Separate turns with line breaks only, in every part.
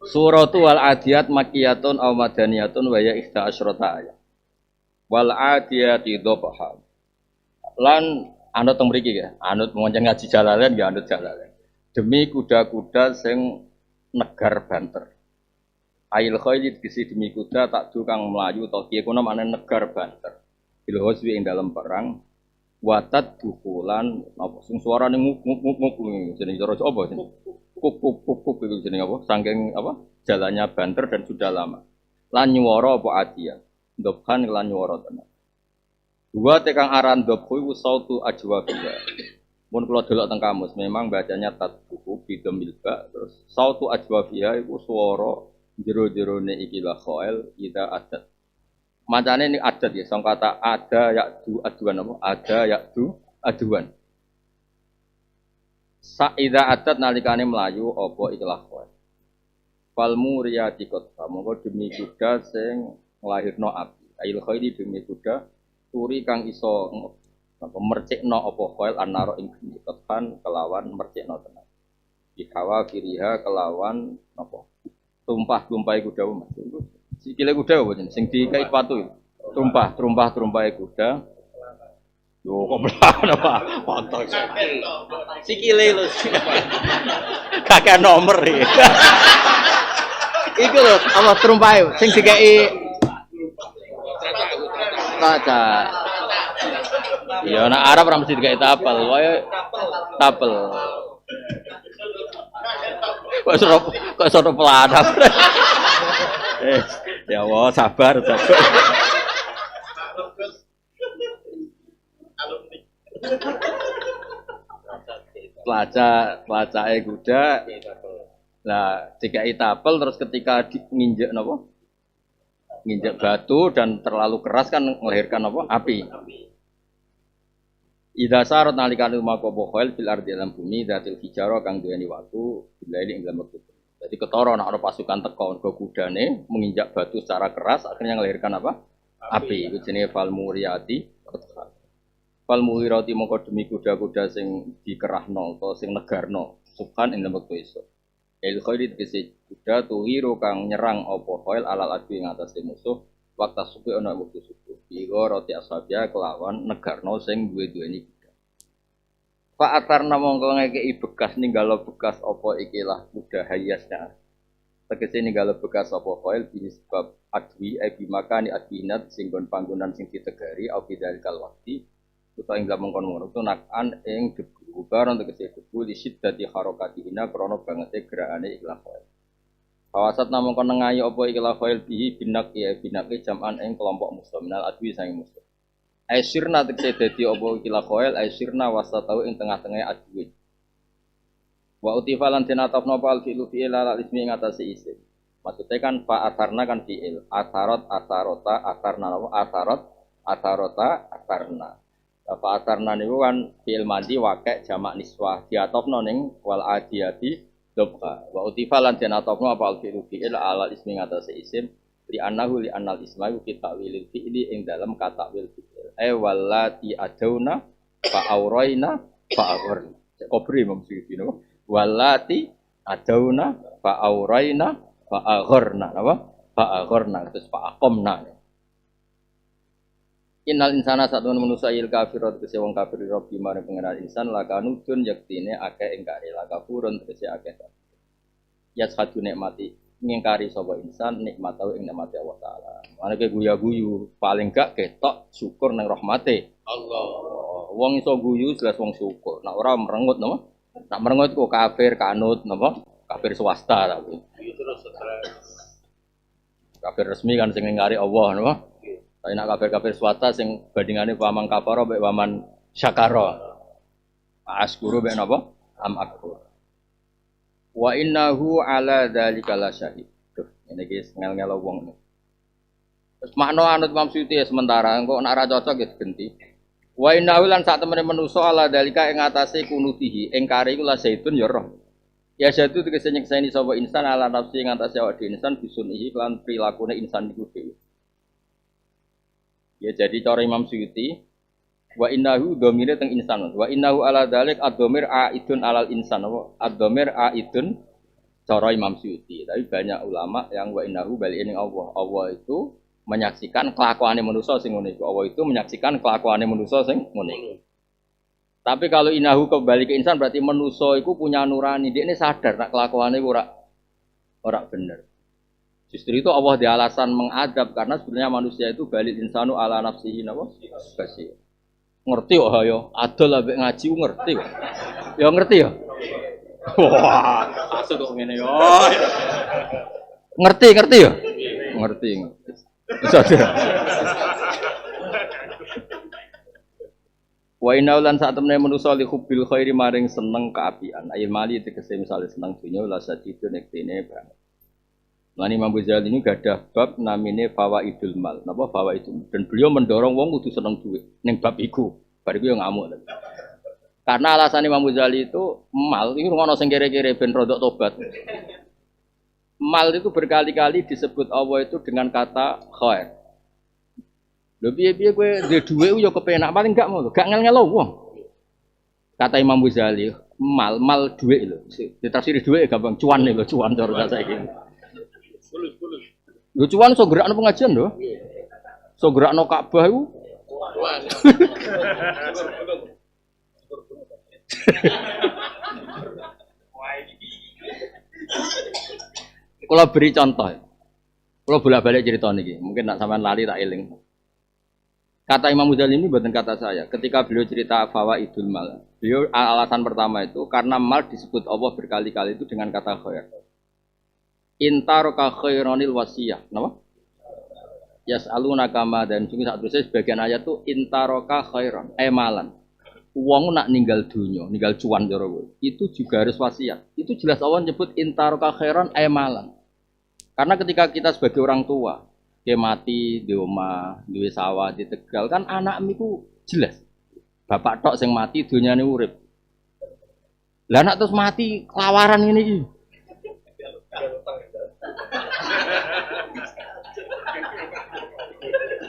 Suratu wal adiyat makiyatun aw madaniyatun wa ya ihda asyrata ayat. Wal adiyati dhabha. Lan anut teng mriki ya, anut monceng ngaji jalalen ya anut jalalen. Demi kuda-kuda sing negar banter. Ail khayli dikisi demi kuda tak kang melayu to kiye kuna maknane negar banter. Bil hoswi ing dalam perang watat dukulan apa sing suarane nguk nguk nguk nguk jenenge cara apa sing kuk kuk kuk kuk itu jenenge apa saking apa jalannya banter dan sudah lama. Lan nyuwara apa adia. Ndobhan lan nyuwara tenan. Dua tekang aran dobku iku sautu ajwabiya. Mun kula delok teng kamus memang bacanya tatbuku bidomil ba terus sautu ajwabiya iku swara jero-jerone ikilah khoel ida adat. Macane ini adat ya, song kata ada yakdu aduan apa? Ada yakdu aduan. Saida adat nalikane melayu apa ikilah khoel. Fal muriyati qata monggo demi kuda sing nglahirno api. Ail khairi demi kuda turi kang iso apa mercikno apa khoel anaro ing geni tepan kelawan mercikno tenan. Dihawa kiriha kelawan apa? Tumpah-tumpahe kuda Mas. Sikile kuda apa jenenge sing dikai sepatu. Tumpah kuda. Yo kok mlawan apa? Kontol. Sikile lho. Kakek nomor iki. Iku lho apa tumpahe sing dikai kaca. Ya nek Arab ora mesti dikai tapel, wae tapel. Kok sono peladap. Ya Allah, sabar. Pelacake kuda. Lah, dikai tapel terus ketika nginjek napa? Nginjek batu dan terlalu keras kan melahirkan apa? Api. Idza sarat nalikane mako bohol fil ardi dalam bumi datil hijaro kang duweni watu bilaili ing dalam wektu. Jadi ketara nek ana pasukan teko nggo kudane menginjak batu secara keras akhirnya melahirkan apa? Api. Iku jenenge fal muriyati. Fal muhirati mongko demi kuda-kuda sing dikerahno utawa sing negarno subhan ing dalam wektu esuk. El khairid kese kuda tuhiru kang nyerang apa khail alal adu ing atase musuh waktu subuh ana wektu subuh. Iku roti asabya kelawan negarno sing duwe-duweni kuda. Fa atarna mongko ngekeki bekas ninggalo bekas apa ikilah kuda hayasnya. Tegese ninggalo bekas apa khail bi sebab adwi bi makani adinat sing gon panggonan sing ditegari au bidalikal waqti utawa ing zaman kono itu nakan ing debu barang tegese debu li siddati harakatihina krana bangete gerakane ikhlas khail. Kawasat namung kono ngayi apa ikhlas khail bihi binak ya binake jaman ing kelompok musliminal adwi sang musuh. Aisirna tegese dadi apa ikhlas khail aisirna wasatau ing tengah-tengah adwi. Wa utifalan tinatafna fal fi'lu fi'il ala ismi ing atase isim. Maksudnya kan fa asarna kan fi'il, asarot asarota asarna apa asarot asarota asarna. Fa asarna niku kan fi'il madi waqi' jamak niswah diatofno ning wal adiyati dobka. Wa utifa lan denatofno apa fi'il fi'il ala ismi ngatasé isim li annahu li annal isma fi ta'wilil fi'li ing dalam kata wil fi'il. Wallati adauna fa auraina fa aghurna. Kobri maksud iki no. Wallati adauna fa auraina fa aghurna apa? Fa aghurna terus fa aqamna. Innal insana satun manusa il kafirat kese wong kafir robbi mare pengenal insan lakanu dun yaktine akeh ingkari lakafurun kese akeh. Ya satu nikmati ngingkari sapa insan nikmat tau ing nikmate Allah taala. Maneke guyu-guyu paling gak ketok syukur nang rahmate Allah. Wong iso guyu jelas wong syukur. Nek ora merengut napa? Nek merengut kok kafir kanut napa? Kafir swasta tapi. Kafir resmi kan sing ngingkari Allah napa? Tapi nak kafir-kafir swasta sing bandingane paman kafaro mek paman syakara. Askuru mek napa? Am akfur. Wa innahu ala dzalika lasyahid. Tuh, ini guys ngel-ngelo wong. Terus makna anut Imam Suyuti sementara engko nek ora cocok ya digenti. Wa innahu lan sak temene manusa ala dzalika ing atase kunutihi engkare iku la zaitun ya roh. Ya jatuh tegese nyekseni sapa insan ala nafsi ing atase awak dhewe insan bisunihi lan prilakune insan iku dhewe. Ya jadi cara Imam Suyuti wa innahu dhamire teng insan wa innahu ala dzalik ad-dhamir aidun alal insan wa ad-dhamir aidun cara Imam Suyuti. Tapi banyak ulama yang wa innahu balikin Allah. Allah itu menyaksikan kelakuane manusia sing ngono iku. Allah itu menyaksikan kelakuane manusia sing ngono iku. Tapi kalau inahu kembali ke insan berarti manusia itu punya nurani. Dia ini sadar nak kelakuannya ora bener. Justru itu Allah di alasan mengadab karena sebenarnya manusia itu balik insanu ala nafsihi napa? Basir. Ngerti kok ya? Adol ambek ngaji ngerti kok. Ya ngerti ya? Wah, asuk kok ngene yo. Ngerti ya? Ngerti. Sadar. Wa inna lan saat temene manusa li hubbil khairi maring seneng keapian. Ayil mali tegese misale seneng dunya la sadidu nektene banget. Lan Imam Ghazali ini gadah bab namine fawaidul mal. Napa fawaidul? Dan beliau mendorong wong kudu seneng duit ning bab iku. Bar iku yo ngamuk. Karena alasan Imam Ghazali itu mal iku ngono sing kere-kere ben rodok tobat. Mal itu berkali-kali disebut Allah itu dengan kata khair. Lho piye-piye kowe ndek dhuwit yo kepenak paling gak ngono, gak ngel-ngelo wong. Kata Imam Ghazali, mal dhuwit lho. Ditafsiri dhuwit gampang cuan lho, cuan cara saiki. Lho cuan iso gerakno pengajian lho. Iso gerakno Ka'bah iku. Cuan. Kalau beri contoh, kalau bolak-balik cerita niki, mungkin nak sampean lali tak eling. Kata Imam Ghazali ini bukan kata saya. Ketika beliau cerita fawaidul mal, beliau alasan pertama itu karena mal disebut Allah berkali-kali itu dengan kata khair. Intaroka khaironil wasiyah, kenapa? Yas'aluna kama dan sungguh saat tulisnya sebagian ayat itu intaroka khairon, malan. Uang nak ninggal dunia, ninggal cuan joro itu juga harus wasiat. Itu jelas Allah nyebut intaroka khairon, malan. Karena ketika kita sebagai orang tua dia mati di omah, di sawah, di Tegal kan anak miku jelas. Bapak tok sing mati dunyane urip. Lah anak terus mati kelawaran ini iki.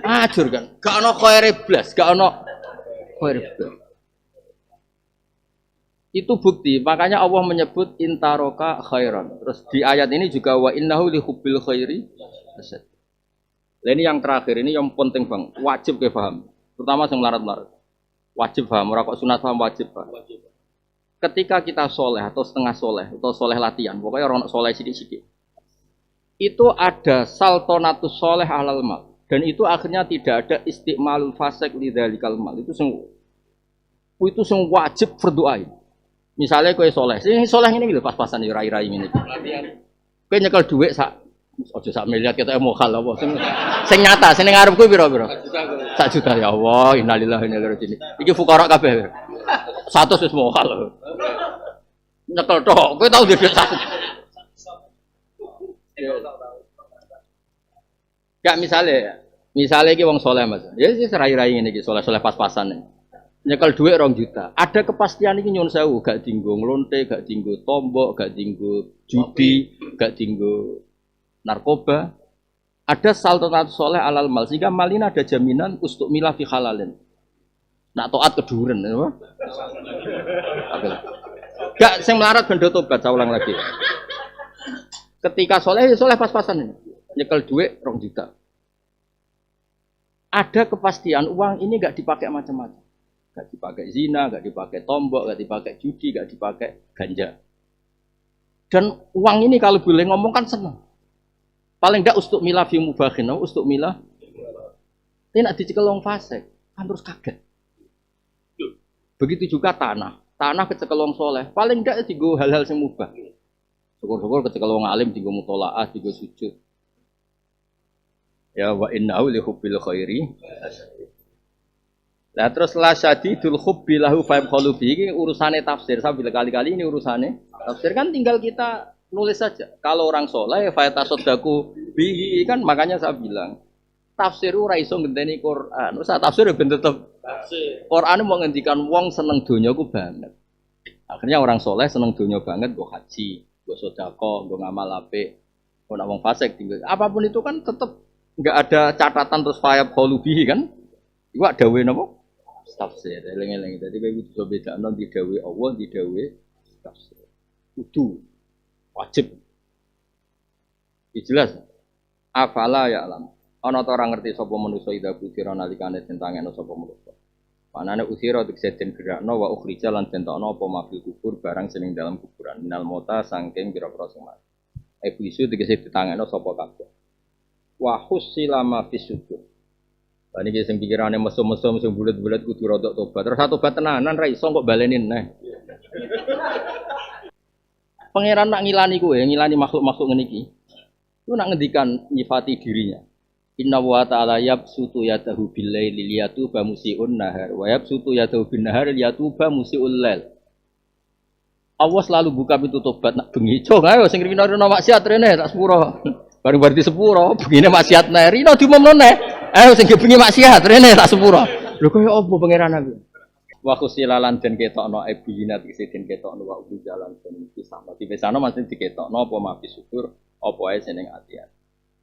Ajur kan. Gak ono khaire blas, gak ono khaire blas. Itu bukti, makanya Allah menyebut intaroka khairan. Terus di ayat ini juga wa innahu li hubbil khairi asad. Nah, ini yang terakhir, ini yang penting bang, wajib ke paham. Terutama yang melarat-melarat. Wajib paham, orang kok sunat paham wajib paham. Ketika kita soleh atau setengah soleh, atau soleh latihan, pokoknya orang soleh sidik-sidik. Itu ada saltonatus soleh alal mal. Dan itu akhirnya tidak ada istiqmalul fasek lidzalikal mal. Itu wajib berdoa. Misalnya kue soleh, ini soleh ini gitu pas-pasan di rai-rai ini. Kue nyekel duit sak. Ojo sak miliar kita mokal apa sing nyata sing ngarepku pira-pira 1 juta ya Allah innalillahi wa inna ilaihi raji'un iki fuqara kabeh 100 wis mokal nyekel tok kowe tau duit 1 gak misalnya iki wong saleh Mas ya wis rai-rai ngene iki saleh-saleh pas-pasan nyekel duit 2 juta ada kepastian iki nyun sewu gak dinggo nglonte gak dinggo tombok gak dinggo judi gak dinggo narkoba, ada saltonat soleh alal mal, sehingga mal ini ada jaminan ustuk milah fi halalin. Nak toat keduren, apa? Gak, saya melarat benda tobat, saya ulang lagi. Ketika soleh pas-pasan ini, nyekel duit 2 juta. Ada kepastian uang ini gak dipakai macam-macam, gak dipakai zina, gak dipakai tombok, gak dipakai judi, gak dipakai ganja. Dan uang ini kalau boleh ngomong kan senang. Paling enggak ustuk milah fi mubakhin, ustuk milah. Ini nak dicekel wong fasik, kan terus kaget. Begitu juga tanah kecekel wong soleh, paling enggak dienggo hal-hal sing mubah. Syukur-syukur kecekel wong alim dienggo mutolaah, dienggo sujud. Ya wa innahu li hubbil khairi. Lah terus la syadidul hubbi lahu fa yaqulu bi iki urusane tafsir, sambil kali-kali ini urusane tafsir kan tinggal kita nulis saja. Kalau orang soleh, fayatasodaku bihi kan makanya saya bilang tafsir ora iso ngenteni Quran. Usah tafsir ben tetep tafsir. Quran mau ngendikan wong seneng donya ku banget. Akhirnya orang soleh seneng donya banget, go haji, go sedekah, go ngamal apik. Kok wong fasik tinggal apapun itu kan tetep enggak ada catatan terus fayab qalubihi kan. Iku dawuhe napa? Tafsir. Eling-eling. Dadi kowe kudu bedakno di dawuhe Allah, di dawuhe tafsir. Kudu wajib Jelas. Afala ya alam. Ana ta ora ngerti sapa manusa ida butira nalikane den tangeno sapa manusa. Manane usira tegese den gerakno wa ukhrija lan den tokno apa mafil kubur barang sing dalam kuburan minal mota saking pira-pira sing mati. Isu tegese ditangeno sapa kabeh. Wa husila ma fisudur. Lah niki sing pikirane mesum-mesum sing bulet-bulet kudu rodok tobat. Terus tobat tenanan ra iso kok balenin neh. Pangeran nak ngilani kowe, ngilani makhluk-makhluk ngene iki. Ku nak ngendikan nyifati dirinya. Inna wa ta'ala yabsutu yadahu bil-laili liyatuba musii'un nahar wa yabsutu yadahu bin-nahar liyatuba musii'ul lail. Allah selalu buka pintu tobat nak bengi. Cong ayo sing rino-rino maksiat rene tak sepuro. Bareng berarti sepuro, bengine maksiat neh. Rino diumumno neh. Ayo sing bengi maksiat rene tak sepuro. Lho koyo apa pangeran aku? Wa khusilalan den ketokno ibinat isi den ketokno wa ubi jalan den pisano. Dipisano mesti diketokno apa mafi syukur apa ae seneng ati-ati.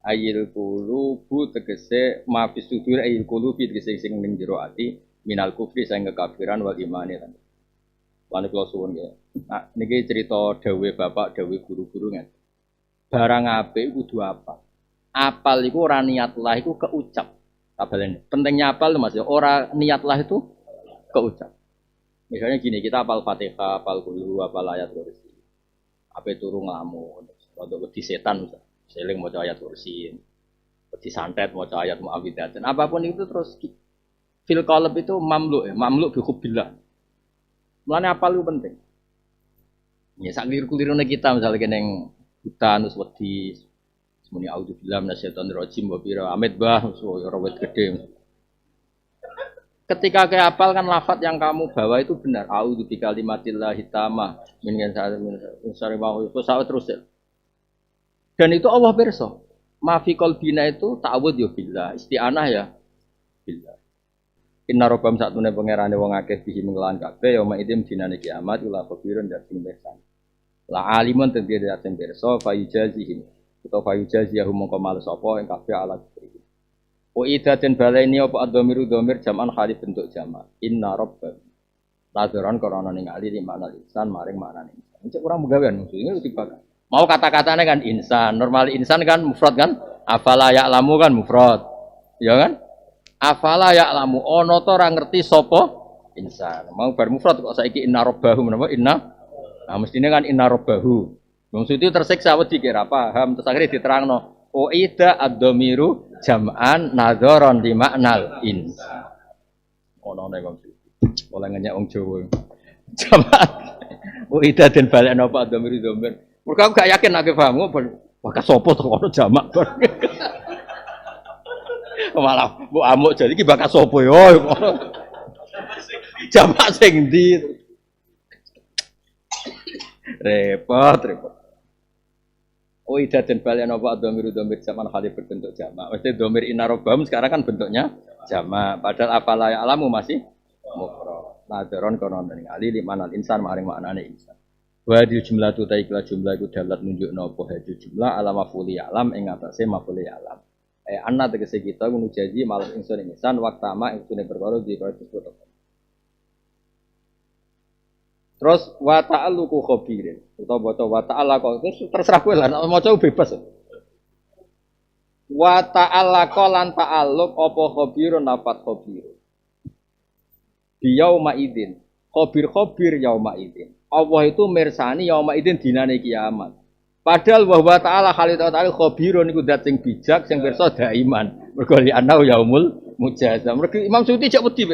Ayil qulubu tegese mafi sudur ayil qulubi tegese sing ning jero ati minal kufri sing kekafiran wal imani lan. Lan kula suwun ya. Nah, niki cerita dawuh bapak, dawuh guru-guru ngene. Barang apik kudu apa? Apal iku ora niat lah iku keucap. Tabalen. Pentingnya apal Mas ya, ora niat lah itu keucap. Misalnya gini, kita apal Fatihah, apal Qul, apal ayat kursi. Ape turu nglamun, rodok wedi setan Ustaz. Seling maca ayat kursi. Wedi santet maca ayat muawwidzah. Dan apapun itu terus fil qalb itu mamluk ya, mamluk bi hubbillah. Mulane apal itu penting. Ya sak liru-lirune kita misalnya kene hutan terus wedi muni auzubillah minasyaitonir rajim wa bira amit bah ora wet gede. Ketika kayak apal kan lafaz yang kamu bawa itu benar. A'udzu bikalimatillahi tamah min syarri ma khalaq terus. Dan itu Allah pirsa. Ma fi qalbina itu ta'awud ya billah, isti'anah ya billah. Inna rabbam satune pangerane wong akeh bihi menglawan kabeh ya maidim dinane kiamat ula khabirun dan sing besan. La alimun tentang dia sing pirsa fa yujazihim. Utawa fa yujazihum mongko males sapa ing kabeh ala kubri. Wa idaten balaini apa ad-dhamiru dhamir jam'an khalif bentuk jamak. Inna rabbam lazaran korona ningali di mana insan maring maknane insan. Cek kurang begawean maksudnya itu tiba. Mau kata-katanya kan insan, normal insan kan mufrad kan? Afala ya'lamu kan mufrad. Ya kan? Afala ya'lamu ono to ora ngerti sapa insan. Mau bar mufrad kok saiki inna rabbahu menapa inna. Nah mestine kan inna rabbahu. Wong suci tersiksa wedi kira paham terus akhirnya diterangno. Ida ad-dhamiru jam'an nadharon di maknal insan. Ono nek wong suci. Oleh ngenyak wong Jawa. Jam'an. Ida den balekno apa ad-dhamiru dhamir. Mergo aku gak yakin nek paham bakal sapa to ono jamak. Malah mbok amuk jadi iki bakal sapa yo. Jamak sing ndi? Repot. Oh ida dan balian apa domir zaman kali berbentuk jamak. Maksudnya domir inarobam sekarang kan bentuknya jamak. Padahal apalah ya alamu masih mufrad. Nadron konon dari ali di mana insan maring maknane insan. Wadi jumlah tu taiklah jumlah itu dalat nunjuk nopo hadi jumlah alam mafuli alam ing atase mafuli alam. Anna tegese kita kudu janji malas insan waktama ingsune perkara di kaya disebut. Terus wa ta'alluqu khabirin utawa wa ta'allaqa terserah kowe lah nek maca bebas. Wa ta'allaqa lan ta'alluq apa khabirun nafat khabir. Di yauma idzin. Khabir yauma idzin. Allah itu mirsani yauma idzin dinane kiamat. Padahal wa ta'ala khalid ta'ala khabirun iku zat sing bijak sing pirsa daiman. Mergo li anau yaumul mujazam. Mergo Imam Suyuti cek wedi.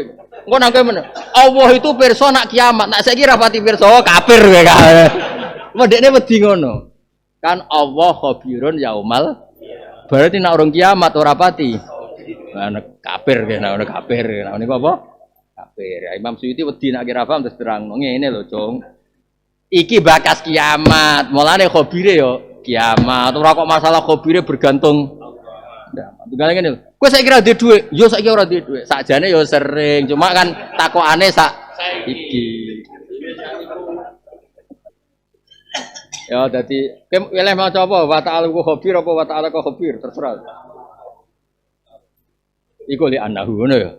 Engko nang kene. Allah itu pirsa nak kiamat. Nak saiki ra pati pirsa kafir kowe kae. Medekne wedi ngono. Kan Allah khabirun yaumal. Berarti nak urung kiamat ora pati. Nah kafir kene ono kafir. Nah niku apa? Kafir. Imam Suyuti wedi nak kira paham terus terang ngene lho, Cung. Iki bakas kiamat. Mulane khabire yo kiamat. Ora kok masalah khabire bergantung. Tunggal ngene lho. Kowe saiki ora duwe dhuwit, yo saiki ora duwe dhuwit. Sakjane yo sering, cuma kan takokane sak iki. Ya dadi pilih maca apa? Wa ta'ala ku khabir apa wa ta'ala ku khabir, terserah. Iku li anahu ngono ya.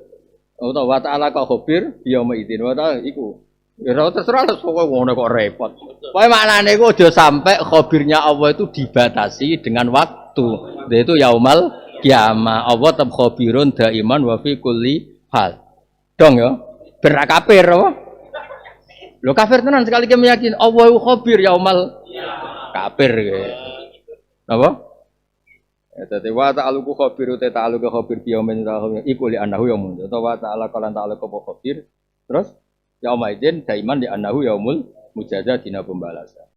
Utawa wa ta'ala ku khabir, ya ma idin wa ta'ala iku. Ya terserah lah kowe ngono kok repot. Pokoke maknane iku aja sampai khabirnya Allah itu dibatasi dengan waktu. waktu. Itu yaumal kiamah. Allah tetap khabirun daiman wa fi kulli hal. Dong ya. Berak kafir apa? Lo kafir tenan sekali kita meyakin Allah khabir yaumal kafir. Apa? Ya dadi wa ta'aluku khabiru ta ta'aluku khabir bi yaumin iku li annahu yaumun. Atau wa ta'ala kalan ta'aluku khabir. Terus yaumaidzin daiman di annahu yaumul mujazah dina pembalasan.